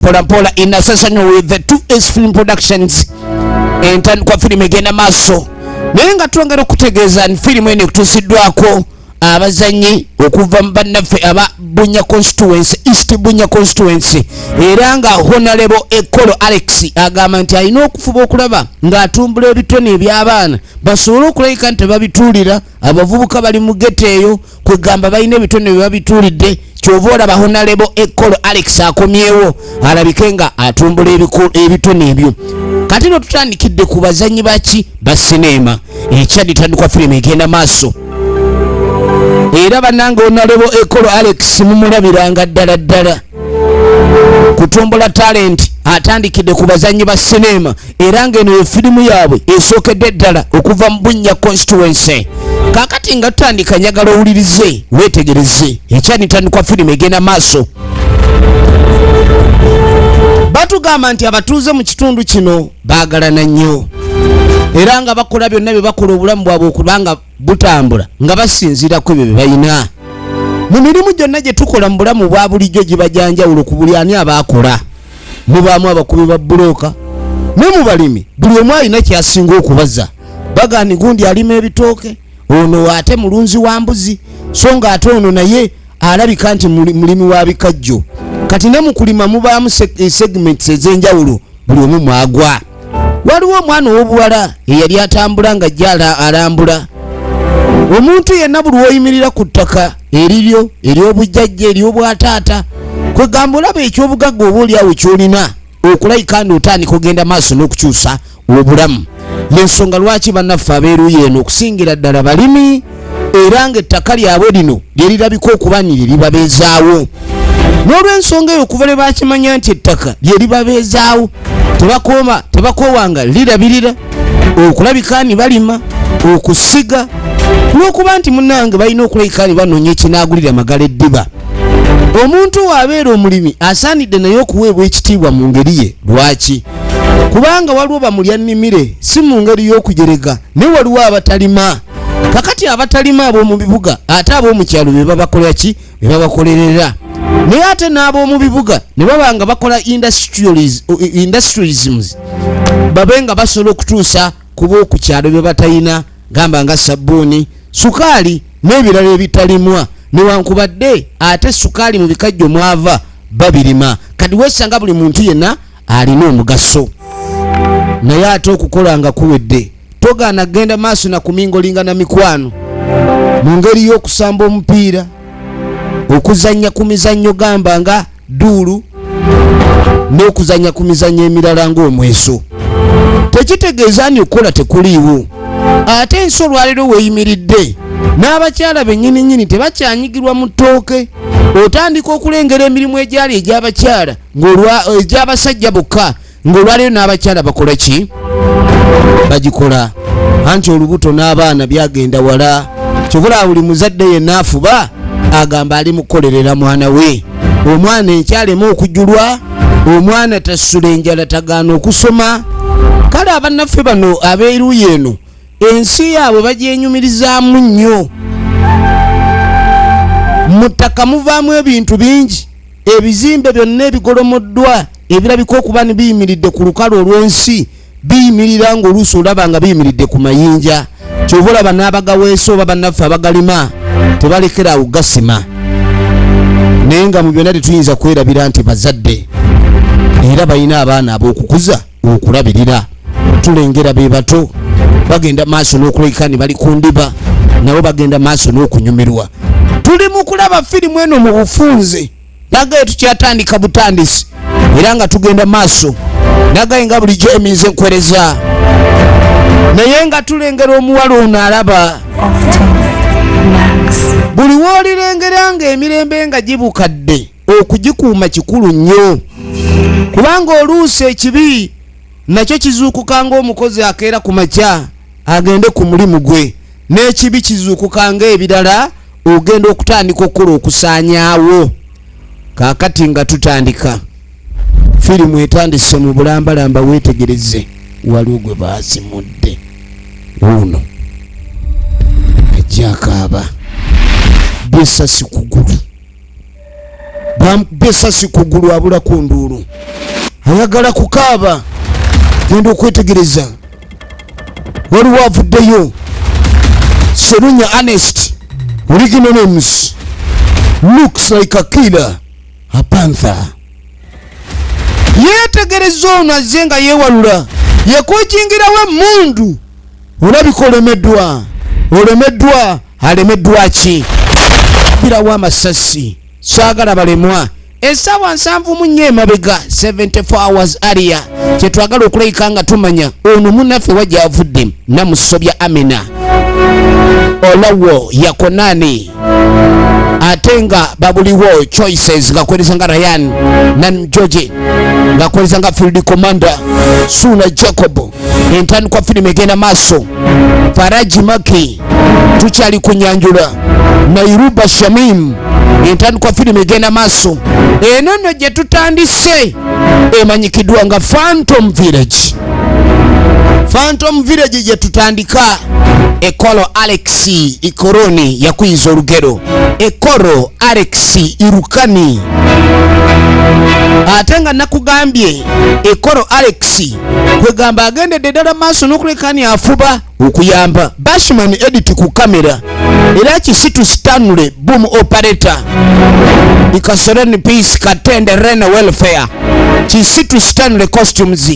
Pola Pola in association with the 2S Film Productions entandikwa filimu egenda maaso naye nga twongera okutegeeza ni filimu eno ekutuusiddwako abazanyi okuva mu bannaffe aba Bunya constituency East Bunya constituency era nga Honorable Ekolo Alex agamba nti alina okufuba okulaba ng'atumbula ebitone eby'abaana basobole okulabika nti babituulira abavubuka bali mu ghetto eyo kwegamba balina ebitone bye babituulidde kyova olaba Honorable Ekolo Alex akomyewo alabike nga atumbula ebitone ebyo. Kati no tutandikidde ku bazanyi baki ba sinema ekyaditandikwa filimu egenda maaso era bannange Honorable Ekolo Alex mumulabiranga ddala kutumbula talent atandikidde ku bazanyi ba sinema era ng'eno filimu yaabwe esookedde ddala okuva mu Bunya constituency. Kakati nga tutandika njagala owulirize weetegereze ekyanitandikwa filimu egenda maaso. Batugamba nti abatuuze mu kitundu kino baagalana nnyo era nga bakola byonna bye bakola obulamu bwabwe okubanga butambula nga basinziira ku ebyo bye balina mu mirimu gyonna gye tukola mu bulamu bwa bulijjo gibajanjawulo ku buli ani abaakola. Mubaamu abakubi ba bulooka ne mu balimi buli omu alina kyasinga okubaza. Bagani gundi alima ebitooke ono ate mulunzi wa mbuzi so nga ate ono naye alabika nti mulimi wa bikajjo. Kati ne mu kulima mubaamu segments ez'enjawulo buli omu mwagwa. Waliwo omwana ow'obuwala eyali atambula nga jjala alambula. Omuntu yenna buli woyimirira ku ttaka eriryo ery'obujjajja ery'obwataata kwegamba olaba eky'obugagga oba oliawo kyolina okulayika ndi otandika ogenda maaso n'okukyusa obulamu. Y'ensonga lwaki bannaffe abeeruye eno okusingira ddala balimi era ng'ettaka lyabwe lino lyerirabika okuba ni lyeribabeezaawo. N'olw'ensonga eyo okuva lwe bakimanya nti ettaka lyeribabeezaawo tebakoowanga lirabirira okulabika ni balima okusiga n'okuba nti munnange balina okulabika ni banoonya ekinaagulira magala eddiba. Omuntu waabeera omulimi asaanidde naye okuweebwa ekitiibwa mu ngeri ye. Lwaki? Kubanga waliwo bamulya nnimire si mu ngeri y'okujerega ne waliwo abatalima. Kakati abatalima ab'omu bibuga ate ab'omu kyalo be babakola ki? Be babakolerera. Naye ate n'ab'omu bibuga ne baba nga bakola industries babenga basobola okutuusa ku b'oku kyalo be batalina gamba nga sabbuuni sukaali n'ebirala ebitalimwa newankubadde ate sukaali mu bikajjo mwava babirima. Kati weesanga buli muntu yenna alina omugaso naye ate okukola nga kuwedde togaana genda maaso na kumingolinga na mikwano mu ngeri y'okusamba omupiira okuzannya ku mizannyo gamba nga duulu n'okuzannya ku mizannyo emirala ng'omweso. Tekitegeeza nti okukola tekuliiwo. Ate ensi olwaleero weeyimiridde n'abakyala bennyini tebakyanyigirwa mu ttooke. Otandika okulengera emirimu egyali egy'abakyala egy'abasajja bokka ng'olwaleero n'abakyala bakola ki? Bagikola. Anti olubuto n'abaana byagenda wala. Kyokora buli muzadde yenna afuba agamba ali mukolerera mwana we. Omwana enkyalemu okujjulwa, omwana tasula enjala tagaana okusoma. Kale abannaffe bano abeeruye eno ensi yaabwe bagyenyumirizaamu nnyo. Mu ttaka muvaamu ebintu bingi, ebizimbe byonna ebigolomoddwa ebirabika okuba ne biyimiridde ku lukalu olw'ensi biyimirira ng'oluusi olaba nga biyimiridde ku mayinja. Kyova olaba n'abagaweesa oba bannaffe abagalima tebalekerawo gasima. Naye nga mu byonna tetuyinza kwerabira nti bazadde era balina abaana ab'okukuza okulabirira. Tulengera be bato bagenda maaso n'okulabika ne bali ku ndiba nabo bagenda maaso n'okunyumirwa. Tuli mu kulaba firimu eno mu bufunze nagaye tukyatandika butandisi era nga tugenda maaso nagaye nga bulijjo eminze nkwereza naye nga tulengera omuwala ono alaba buli woolirengera nga emirembe nga gibukadde okugikuuma kikulu nnyo kubanga oluusi ekibi nakyo kizuukuka ng'omukozi akeera ku makya agende ku mulimu gwe n'ekibi kizuukuka ng'ebirala ogenda okutandika okukola okusaanyaawo. Kaakati nga tutandika firimu etandise mu bulambalamba weetegereze waliwo gwe baazimudde uno ajja akaaba besasi kugulu besasi kugulu abula kundulu ayagala kukaaba genda okwetegereza waliwo avuddeyo Serunya Ernest original names looks like a killer a panther yetegereza ono azze nga yeewalula yekujingirawo emundu olabika olemeddwa alemeddwa ki birawo amasasi saagala balemwa essaawa 7 emabega 74 hours earlier kyetwagala okulabika nga tumanya ono munnaffe wajja avudde namusobya Amina Olawo Yakonani ate nga babuliwo choices ngakwereza nga Ryan Nanjoje ngakwereza nga Field Commander Suna Jacob entandikwa firimu egenda maaso Faraji Maki tukyali kunyanjula Nairuba Shamim entandikwa firimu egenda maaso eno nno gye tutandise emanyikiddwa nga Phantom Village gye tutandika Ekolo Alex Ikoroni yakuyiza olugero Ekoro Alex Irukani ate nga nakugambye Ekoro Alex kwegamba agendedde ddala maaso n'okulekani afuba okuyamba Bashman edit ku kamera era Kisitu Stanley boom operator Ikasoreni Peace Katende Rene Welfare Kisitu Stanley costumes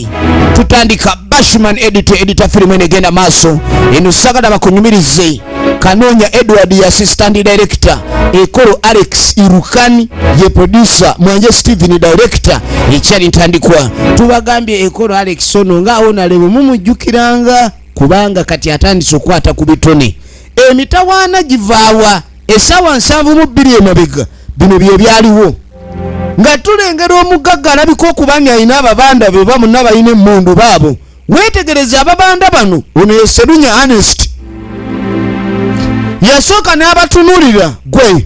tutandika Bashman editor film egenda maaso eno sagala bakunyumirize Kanonya Edward ya assistant director Ekolo Alex Irukani ye producer Mwanje Steven director ekyali ntandikwa tubagambye Ekolo Alex ono nga ona lewe mumujjukiranga kubanga kati atandise okwata ku bitone emitawaana givaawa essaawa 7 emabega bino bye byaliwo nga tulengera omugagga alabika okubanga alina ababanda be bamu n'abalina emmundu baabo wetegereza ababanda bano ono ye Serunya Ernest yasooka n'abatunulira gwe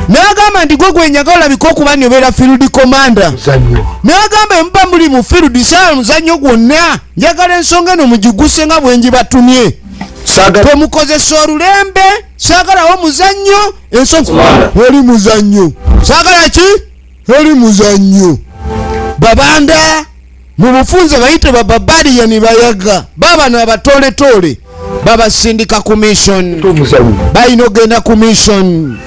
n'agamba nti gwe njagala olabika okubanga obeera Field Commander n'agamba emba muli mu field saala muzannyo gwonna njagala ensonga eno mugiguse nga bwenji batumye temukozesa olulembe saagalawo muzannyo ensonga oli muzannyo saagala ki oli muzannyo babanda mu bufunze bayite bababaliani bayaga babano abatoletole babasindika commission bayina ogenda commission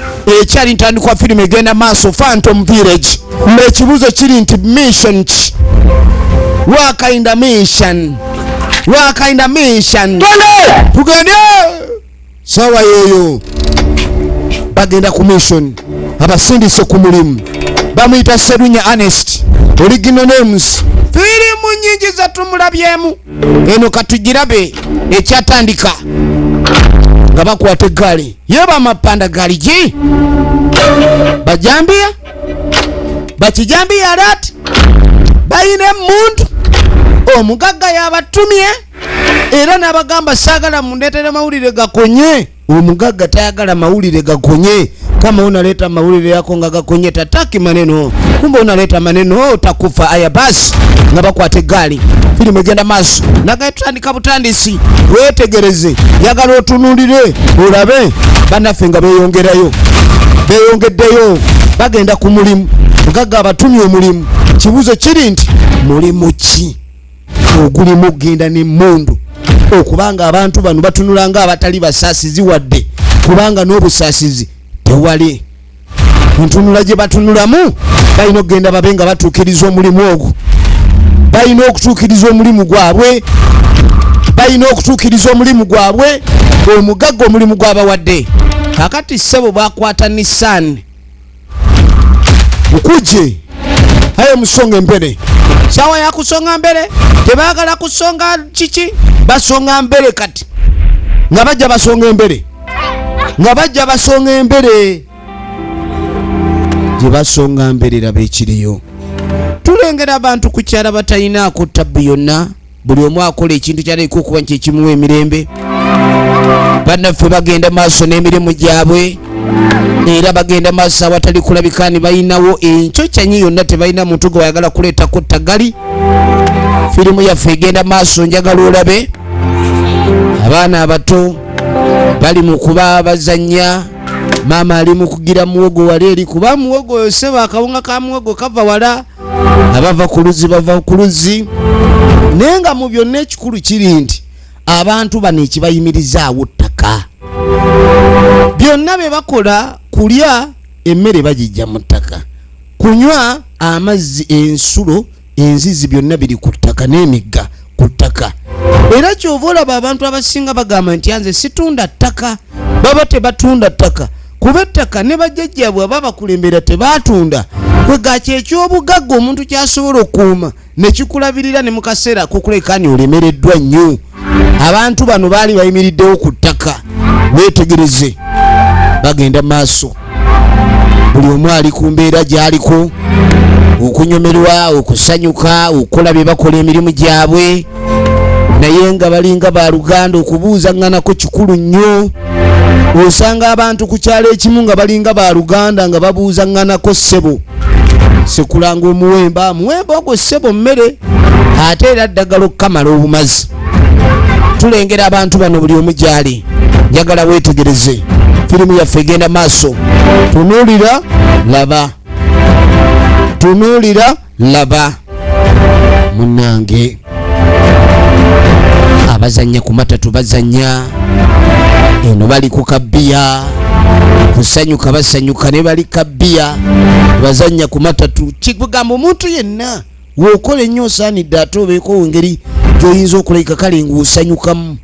ekyali ntandikwa firimu egenda maaso Phantom Village ekibuzo kiri nti mission ki wakainda mission tugende sawa yeyo bagenda commission abasindise ku mulimu bamuyita Serunya Ernest original names firimu nyingi zatumulabyemu eno katugirabe ekyatandika nga bakwata eggaali yeba amapanda gaali ki bajambiya bakijambiya alat bayina emundu omugagga yabatumye era n'abagamba saagala mundeetere mawulire gakonye omugagga tayagala mawulire gakonye kama unaleta mawulire yako nga gakonye tataki maneno kumbe unaleta maneno takufa aya basi nga bakwata eggaali firimu egenda maaso nagatandika butandisi wetegereze yagala otunulire olabe bannaffe nga beyongeddeyo bagenda ku mulimu mugagga abatumye omulimu kibuzo kiri nti mulimu ki ogulimu ogenda n'emmundu okubanga abantu bano batunulanga abatali basaasizi wadde kubanga n'obusaasizi tewali ntunula gye batunulamu balina okugenda babe nga batuukiriza omulimu ogwo balina okutuukiriza omulimu gwabwe omugagga omulimu gwabawadde kakati ssebo bakwata Nissan ukuje aye musonga embere sawa ya kusonga mbere tebagala kusonga kiki basonga mbere kati nga bajja basonga embere gye basonga mbere labe ekiriyo tulengera abantu ku kyala batalina kutta byonna buli omu akola ekintu kyaleka okuba nti ekimuwa emirembe bannaffe bagenda maaso n'emirimu gyabwe era bagenda maaso awatali kulabikani bayinawo encocyanyi yonna tebalina muntu gwe bayagala kuleeta kutta gali firimu yaffe egenda maaso njagala olabe abaana abato bali mu kuba bazannya Maama ali mu kugira muwogo wali eri kuba muwogo oyo seba akawunga ka muwogo kava wala abava ku luzzi bava ku luzzi. Naye nga mu byonna ekikulu kiri nti abantu bano ekibayimirizaawo ttaka. Byonna bye bakola kulya emmere bagijja mu ttaka, kunywa amazzi, ensulo, enzizi byonna biri ku ttaka n'emigga ku ttaka. Era kyova olaba abantu abasinga bagamba nti nze situndda ttaka, baba tebatunda ttaka kuba ettaka ne bajjajjaabwe aba bakulembera tebaatunda. Kwegaki ekyobugagga omuntu kyasobola okuuma ne kikulabirira ne mu kaseera kukuleka ni olemereddwa nnyo. Abantu bano baali bayimiriddewo ku ttaka, weetegereze bagenda maaso. Buli omu ali ku mbeera gy'aliko, okunyomerwa, okusanyuka, okukola bye bakola emirimu gyabwe, naye nga balinga ba Luganda okubuuzangganako kikulu nnyo. Osanga abantu ku kyalo ekimu nga balinga ba Luganda nga babuuzangganako ssebo. Sekulanga omuwemba, muwemba ogwo ssebo mmere ate era ddagala okukamala obumazi. Tulengera abantu bano buli omu gy'ali. Njagala weetegereze, firimu yaffe egenda maaso. Tunuulira laba, tunuulira laba. Munnange abazannya ku matatu bazannya, eno bali ku kabbiya, kusanyuka basanyuka ne bali kabbiya, bazannya ku matatu. Kigamba omuntu yenna w'okola ennyo osaanidde ate obeeko engeri gy'oyinza okulabika kale ng'osanyukamu.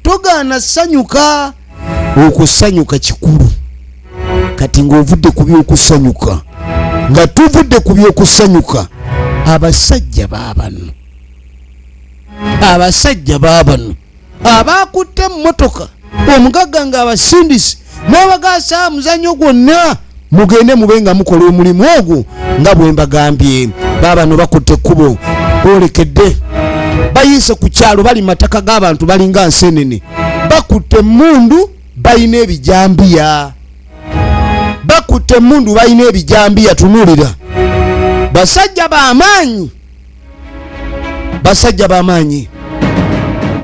Togaana sanyuka, okusanyuka kikulu. Kati ng'ovudde ku by'okusanyuka, nga tuvudde ku by'okusanyuka, abasajja baabano, abasajja baabano abaakutte emmotoka omugagga ng'abasindisi n'abagaasa muzannyo gwonna, mugende mube nga mukola omulimu ogwo nga bwe mbagambye. Baabano bakutte ekkubo, boolekedde bayiise ku kyalo, bali mataka g'abantu balinga nsenene, bakutte emmundu balina ebijambiya, bakutte emmundu balina ebijambiya. Tunuulira basajja b'amaanyi, basajja b'amaanyi,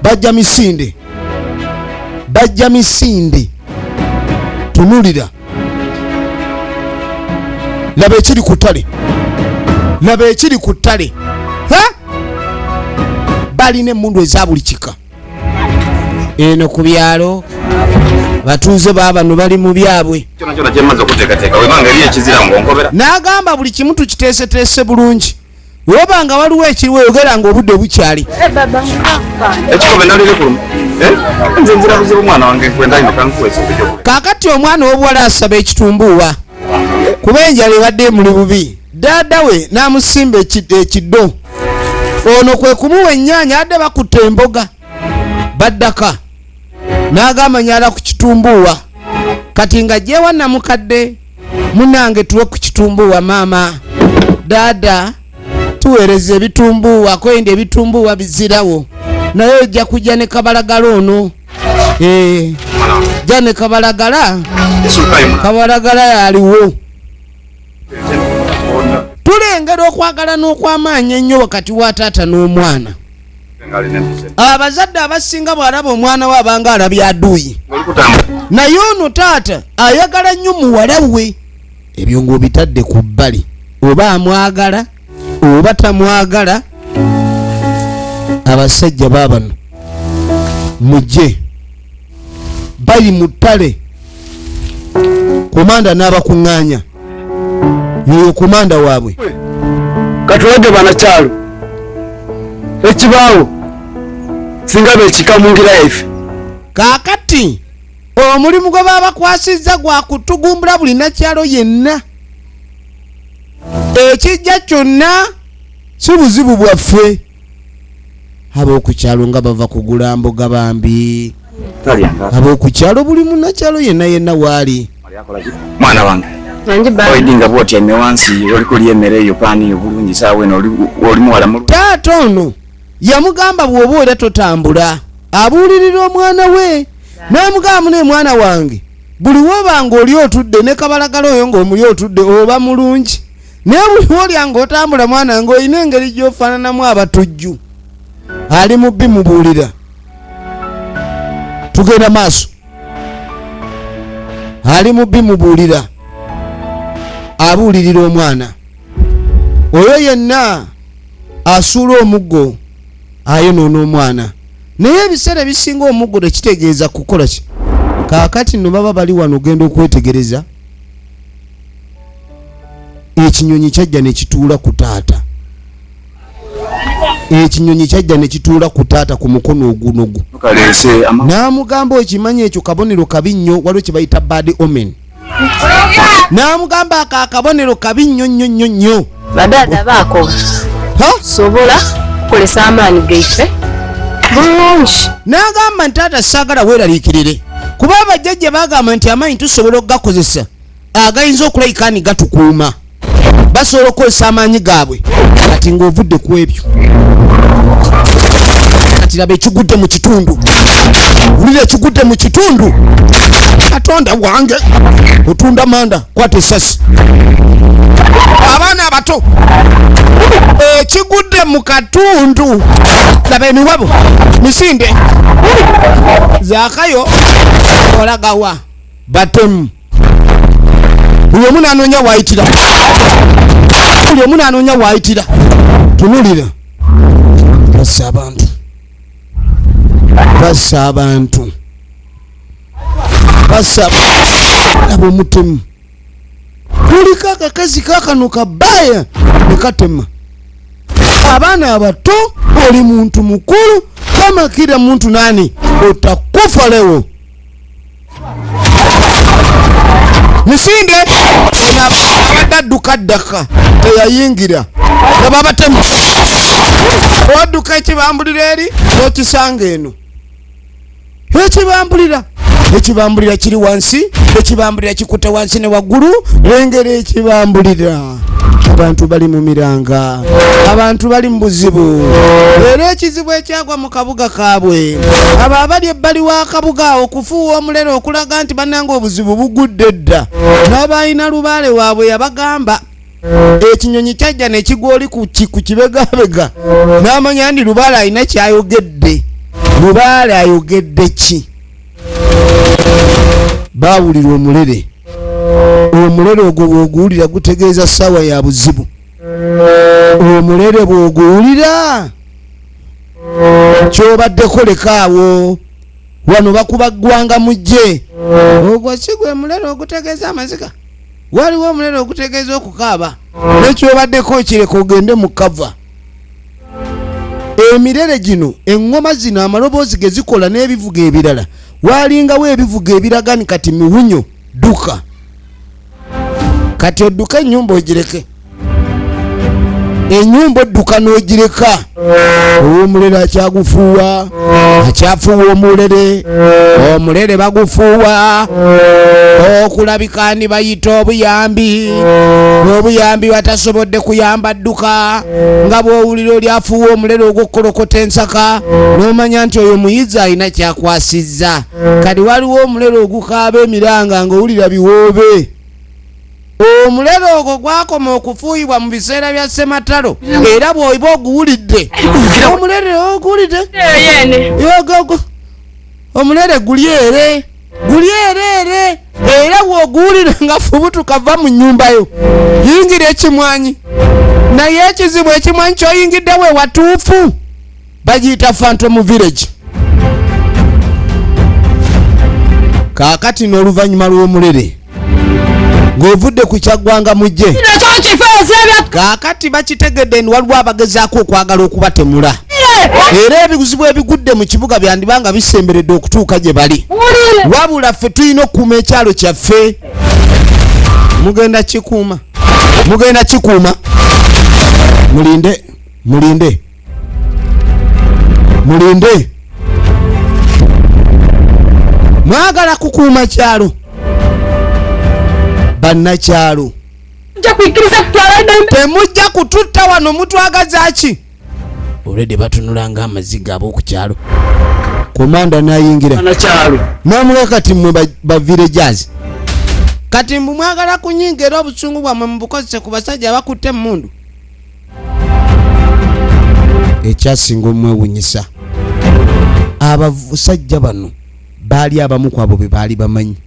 bajja misinde, bajja misinde. Tunuulira laba ekiri ku ttale, laba ekiri ku ttale. Balina emmundu eza buli kika. Eno ku byalo batuuze baabano bali mu byabwe. N'agamba buli kimu tukiteeseteese bulungi. Woba nga waliwo ekiriweyogera ng'obudde bukyali. Kaakati omwana w'obuwala asaba ekitumbuuwa kuba enjala ebadde emuli bubi. Ddaada we n'amusimba ekiddo. Ono kwe kumuwa ennyaanya, adde bakutte emboga baddaka. N'agamba nyala ku kitumbuuwa. Kati nga gyewa namukadde, munnange tuwe ku kitumbuuwa maama. Ddaada tuweereza ebitumbuuwa, kwenda ebitumbuuwa bizirawo. Naye ojja kujja ne kabalagala ono. Jja ne kabalagala. Kabalagala yaliwo. Tulengera okwagala n'okwamaanyi ennyo wakati wa taata n'omwana. Abazadde abasinga bw'alaba omwana we abanga alabye aduyi. Naye ono taata ayagala nnyo muwala we. Ebyo ng'obitadde ku bbali. Oba amwagala oba tamwagala. Abasajja baabano mujje bali mu ttale. Komanda n'abakuŋŋaanya, yoyo komanda waabwe. Katuwadde banakyalo ekibaawo singa beekikamungira ife. Kaakati omulimu gwe baabakwasizza gwa kutugumbula buli nakyalo yenna. Ekijja kyonna si buzibu bwaffe. Ab'okukyalo nga bava kugula mboga bambi, ab'okukyalo buli munakyalo yenna yenna waali. Mwana wange oyidinga bw'otyame wansi oli kulya emmere eyo paani obulungi saawa eno oli muwala mulungi. Taata ono yamugamba bw'oba era totambula. Abuulirira omwana we n'amugamba ne mwana wange buli woba ng'oli otudde ne kabalagala oyo ng'omuli otudde oba mulungi, naye buli olya ng'otambula mwana ng'olina engeri gy'ofaananamu abatujju. Ali mubbi mubuulira. Tugenda maaso. ali mubbi mubuulira abuulirira omwana oyo yenna asuula omuggo ayonoona omwana naye ebiseera ebisinga omuggo tekitegeeza kukola ki kaakati no baba bali wano ogenda okwetegereza ekinyonyi kyajja ne kituula ku taata ekinyonyi kyajja ne kituula ku taata ku mukono ogunogu n'amugamba okimanyi ekyo kabonero kabi nnyo waliwo kye bayita bad omen n'amugamba akabonero kabi nnyo nnyo nnyo nnyo badada baako sobola kukolesa amaanyi gaife bulungi n'agamba nti taata saagala weeraliikirire kuba abajjajja bagamba nti amaanyi tusobola okugakozesa agayinza okulayika ani gatukuuma basobola okukozesa amaanyi gaabwe kati ng'ovudde ku ebyo kati laba ekigudde mu kitundu wulira ekigudde mu kitundu katonda wange otunda manda kwata esasi abaana abato ekigudde mu katundu laba emiwabo misinde zaakayo olagawa batemu buli omu n'anoonya waayitira buli omu n'anoonya waayitira tunulira bassa abantu bassa abantu bassa laba omutemu kuliko akakazi kakano kabaaya ne katema abaana abato oli muntu mukulu amakira muntu nani utakufa leo misinde nadadduka ddaka teyayingira laba abatemu wadduka ekibambulira eri n'okisanga eno ekibambulira kiri wansi ekibambulira kikuta wansi ne waggulu lengera ekibambulira abantu bali mu miranga abantu bali mu buzibu era ekizibu ekyagwa mu kabuga kaabwe abo abali ebbali w'akabuga okufuuwa omulere okulaga nti bannanga obuzibu bugudde dda n'abalina lubaale waabwe yabagamba ekinyonyi kyajja ne kigwa oli ku kibegabega n'amanya ndi lubaale alina kyayogedde lubaale ayogedde ki baawulira omulere ogwo bw'oguwulira gutegeeza ssaawa ya buzibu omulere bw'oguwulira kyobaddeko lekaawo wano bakuba ggwanga mujje ogwo si gwe mulere ogutegeeza amaziga waliwo omulere ogutegeeza okukaaba nekyobaddeko kireka ogende mu kava emirere gino eŋŋoma zino amaloboozi ge zikola n'ebivuga ebirala walingawo ebivuga ebiragani kati miwunyo duka kati odduka ennyumba ogireke ennyumba odduka n'ogireka omulere akyagufuuwa akyafuuwa omulere bagufuuwa okulabika ndi bayita obuyambi batasobodde kuyamba dduka nga bw'owulira oli afuuwa omulere ogw'okukolokota ensaka n'omanya nti oyo muyizi alina kyakwasizza kati waliwo omulere ogukaaba emiranga ng'owulira biwoobe omulere ogwo gwakoma okufuuyibwa mu biseera bya ssematalo era bw'oba oguwulidde omulere oguwulidde yogogo omulere guli ere era bw'oguwulira nga fubutuka va mu nnyumbayo yingira ekimwanyi naye ekizibu ekimwanyi kyoyingidde we watuufu bagiyita phantom village kaakati n'oluvannyuma lw'omulere ng'ovudde ku kyaggwanga mujje kaakati bakitegedde ndi waliwo abagezaako okwagala okubatemula era ebizibu ebigudde mu kibuga byandibanga bisemberedde okutuuka gye bali wabula ffe tulina okukuuma ekyalo kyaffe mugenda kikuuma mulinde mwagala kukuuma kyalo bannakyalo temujja kututta wano mutwagaza ki olwedde batunulanga amaziga ab'okukyalo komanda n'ayingira n'amuleka kati mmwe bavillagers kati mbu mwagala kunyinga era obusungu bwammwe mubukozese ku basajja abakutte emmundu ekyasinga omwewunyisa abasajja bano baali abamu ku abo be baali bamanyi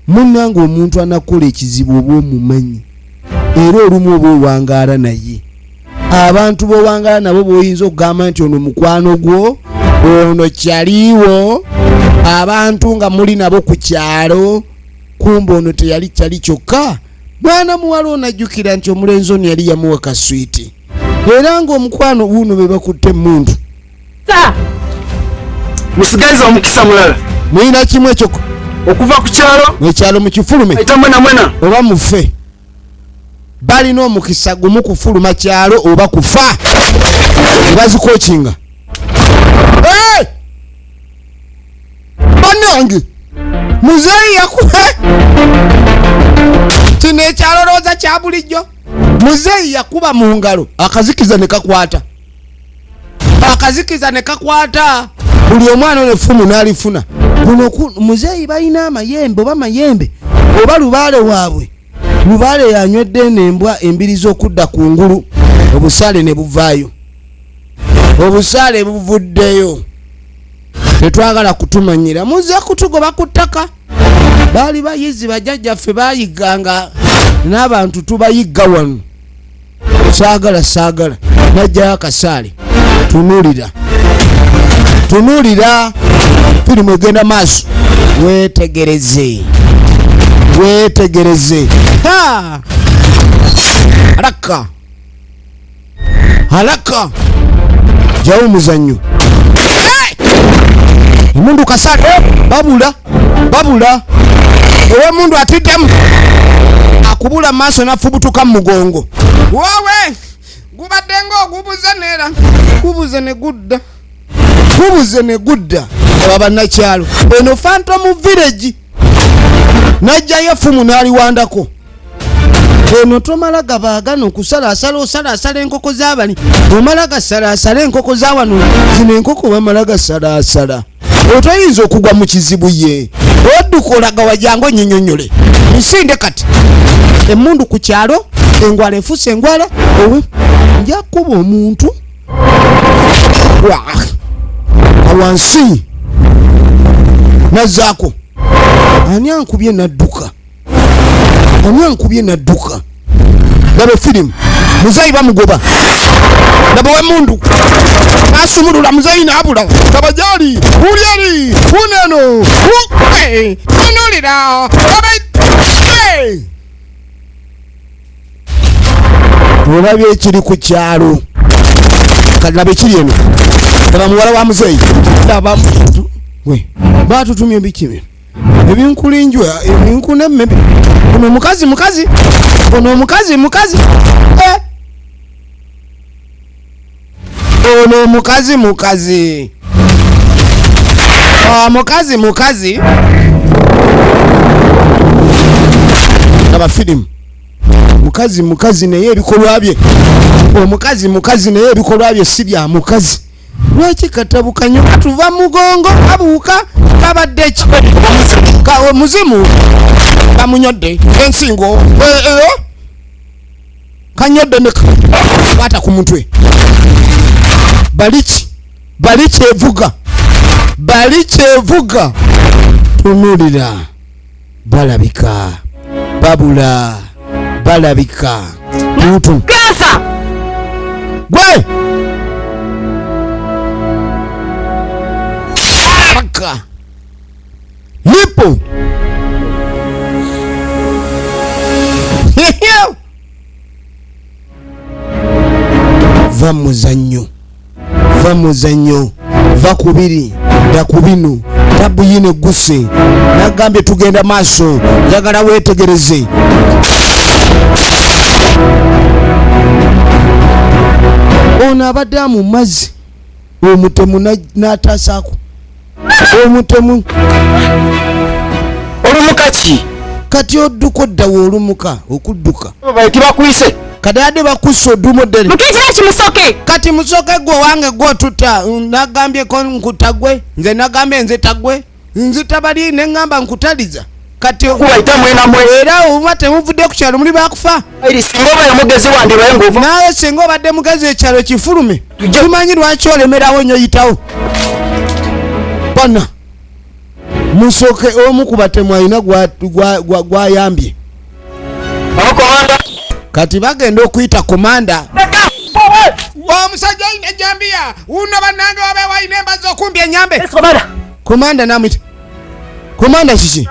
munnange omuntu anakola ekizibu oba omumanyi era olumu oba owangaala naye. Abantu b'owangaala nabo bw'oyinza okugamba nti ono mukwano gwo, ono kyaliwo, abantu nga muli nabo ku kyalo, kumbe ono teyali kyali kyokka. Mwana muwala onajjukira nti omulenzi ono yali yamuwa kaswiti era ng'omukwano guno be bakutte emundu. Musigaliza omukisa mulala. Mulina kimu ekyo okuva ku kyalo ekyalo mu kifulume mwena oba mufe. Balina omukisa gumu kufuluma kyalo oba kufa. Bazikokinga. Banange muzeeyi yakuba kino ekyalo looza kya bulijjo. Muzeeyi yakuba mu ngalo akazikiza ne kakwata. Akazikiza ne kakwata. Buli omwana oleffumu n'alifuna. Guno muzeeyi balina amayembe oba mayembe oba lubaale waabwe. Lubaale yanywedde n'embwa embiri z'okudda ku ngulu. Obusaale ne buvaayo. Obusaale buvuddeyo. Tetwagala kutumanyira. Muze kutugoba ku ttaka. Baali bayizi bajjajjaffe baayiganga n'abantu tubayigga wano. Saagala najjayo akasaale. Tunuulira firimu egenda maaso. Weetegereze. Haraka jawo omuzannyo. Emundu kasaale babula ewe mundu atiddemu akubula maaso nafubutuka mu mugongo. Wowe gubadde ng'ogubuze neera gubuze ne gudda abannakyalo eno Phantom Village najjayo effumu n'aliwandako. Eno tomala gabaagano okusalaasala enkoko z'abali omala gasalaasala enkoko z'awano zino enkoko bamala gasalaasala otoyinza okugwa mu kizibu ye odduka olaga wajangu onyinyonyole nsinde kati emmundu ku kyalo engwala efuuse engwala nja kuba omuntu awansi nazaako ani ankubye nadduka. Laba firimu muzeeyi bamugoba laba w'emmundu nasumulula muzeeyi n'abula laba gyali ulyeri uneno tunulira olabye ekiri ku kyalo kati laba ekiri eno laba muwala wa muzeeyi laba batutumye bikime ebinkulinjwa ebinkunemmebe ono omukazi ono omukazi ono mukazi laba firimu mukazi naye ebikolwa bye omukazi naye ebikolwa bye si bya mukazi. Lwaki katabukanyo katuva mugongo kabuuka kabadde ki muzimu kamunyodde ensingo kanyodde ne kwata ku mutwe bali kyevuga tunulira balabika babula balabika mutu kesa gwe lipo va muzannyo va kubiri da kubino tabu yine guse nagambye tugenda maaso njagala weetegereze. Ono abadde mu mazzi omutemu n'ataasaako omutemu olumukaki kati odduka oddawo olumuka okudduka bakwise kadade bakusse oddumo ddene mukizira kimusoke kati musoke gwe wange gw'otutta nagambyeko nkutagwe nze nagambye nze tagwe nzita bali neŋŋamba nkutaliza kati era oba temuvudde ku kyalo muli bakufa naye singa obadde mugezi ekyalo kifulume kimanyi lwaki olemerawo nnyo yitawo bona musoke omu ku batemu alina gwayambye kati bagenda okuyita komanda. Omusajja alina ejjambiya uno bannange wabe walina embazi okumbi enyambe. Komanda namwita komanda kiki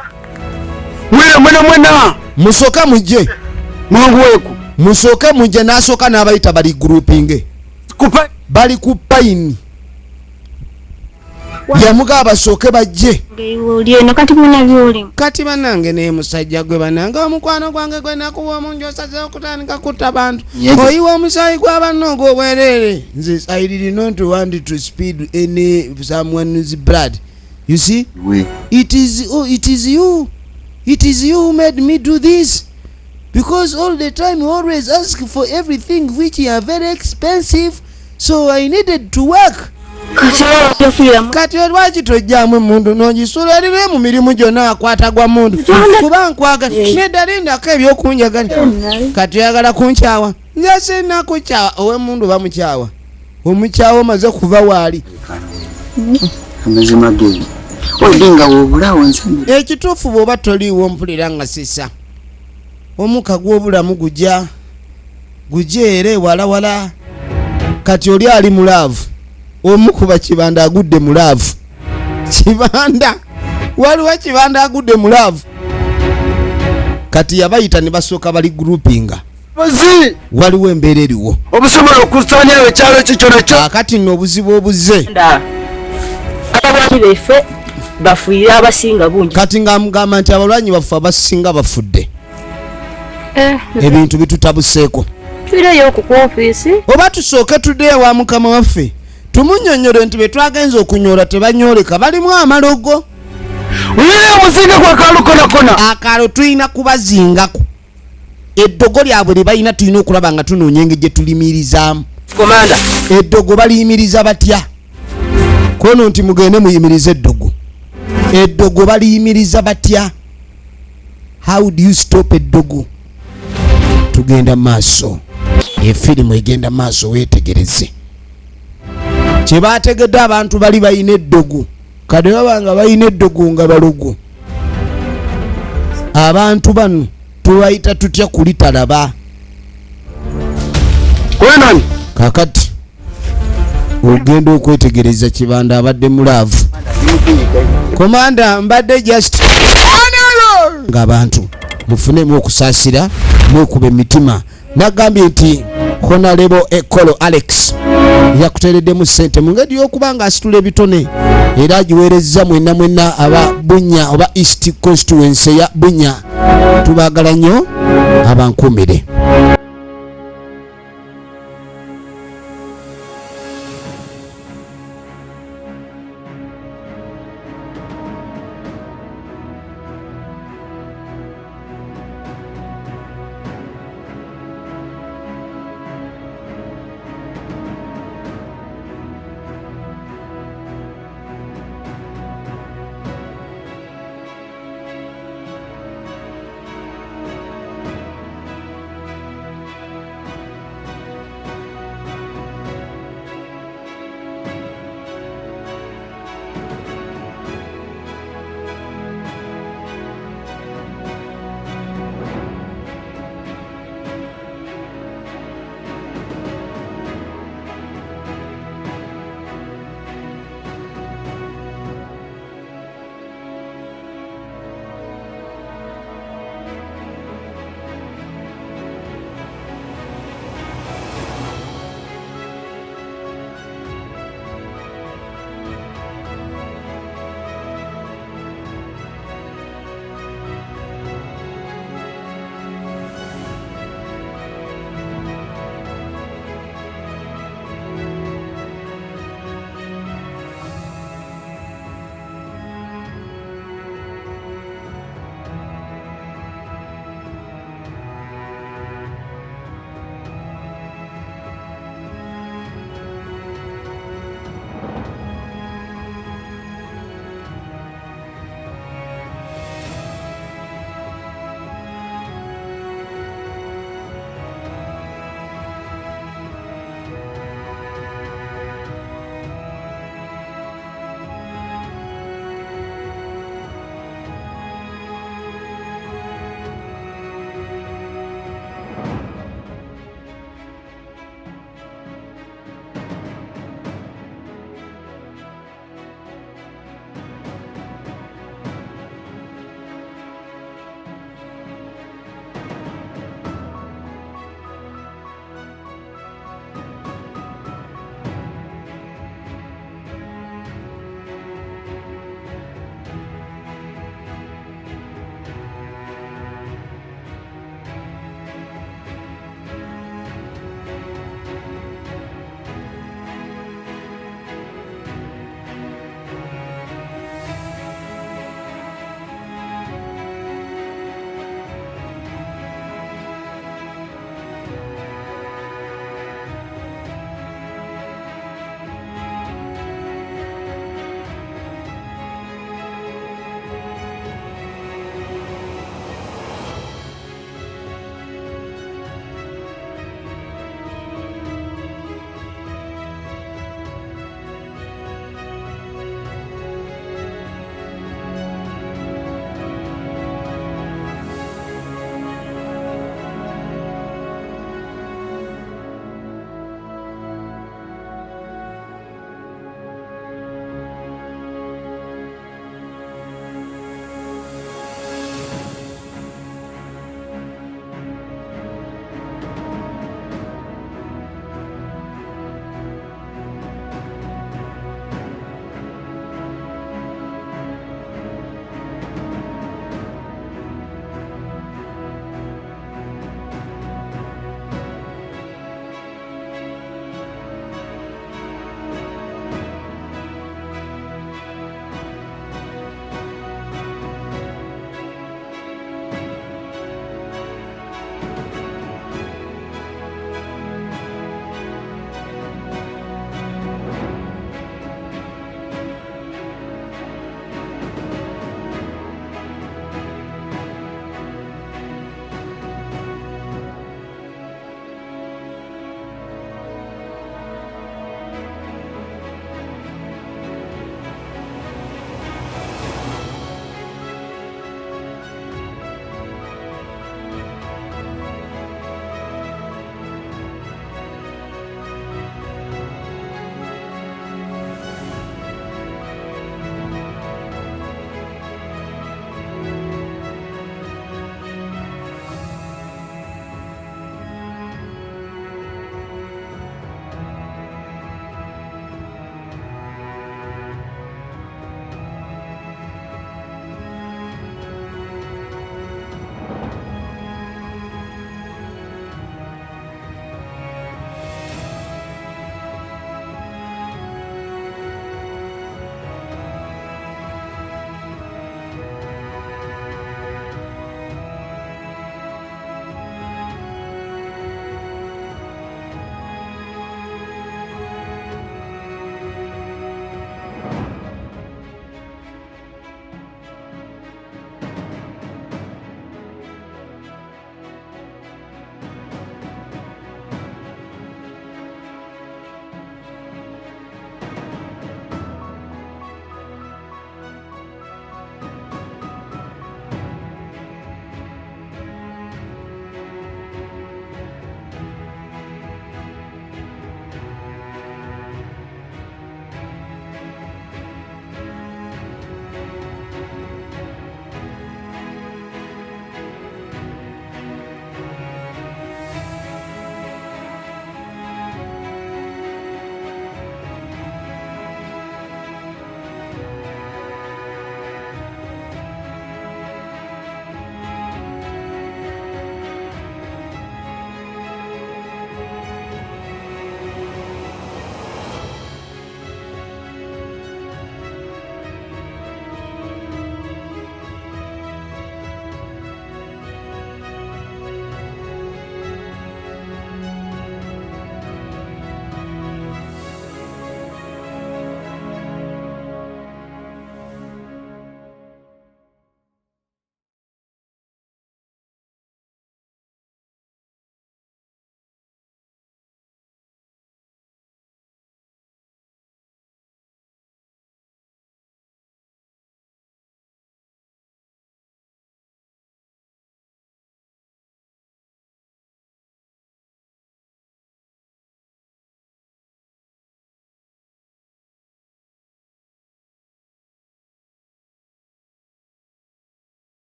mwena musoka mujje mwanguweku musoke mujje nasooka n'abayita bali grouping bali ku paini yamuga basooke bajje kati bannange naye musajja gwe bannange omukwano gwange gwe nakuwa omungi osazeewo okutandika kutta bantu oyiwa omusaayi gwa banno ogw'obwereere nze I did not want to speed any someone's blood. You see, it is you who made me do this, because all the time you always ask for everything which are very expensive, so I needed to work. Kati lwaki tojjaamu emundu n'ogisula eriwe mu mirimu gyonna akwata gwa mundu kuba nkwagala nedda lindako ebyokunjagala kati oyagala kunkyawa nze sinakukyawa ow'emundu bamukyawa omukyawa omaze kuva waali amazima ge odinga wobulawo nsanire ekituufu bw'oba toliiwo mpulira nga sisa omuka gw'obulamu gujja ere walawala kati oli ali mulaavu omukuba kibanda agudde mulaavu kibanda waliwo kibanda agudde mulaavu kati yabayita ne basooka bali groupinga waliwo embeera eriwo obusobola okusaanyaawo ekyalo ekyo kyona kati nno obuzibu obuze beffe bafuire abasinga bungi kati nga mugamba nti abalwanyi baffe abasinga bafudde ebintu bitutabuseeko tuireyo okuku ofiisi oba tusooke tuddeyo wa mukama waffe tumunyonyole nti betwagenza okunyoola tebanyoleka balimu amalogo uyina omuzinga gw'akalukona akalo tulina kubazingako eddogo lyabwe lye balina tulina okulaba nga tunoonya engeri gye tulimirizamu komanda eddogo baliyimiriza batya kono nti mugende muyimirize eddogo baliyimiriza batya? How do you stop eddogo? Tugenda maaso efirimu egenda maaso wetegereze kyebategedde abantu bali balina eddogo kade babanga balina eddogo nga balogo abantu bano tubayita tutya kulitalaba kwenani kakati ogenda okwetegereza kibanda abadde mulaavu komanda mbadde just ng'abantu mufunemu okusaasira mwekuba emitima nagambye nti Honorable Ekolo Alex yakuteereddemu ssente mu ngeri y'okuba ng'asitula ebitone era agiweerezza mwenna aba Bunya oba East Constituency ya Bunya tubaagala nnyo abankuumire.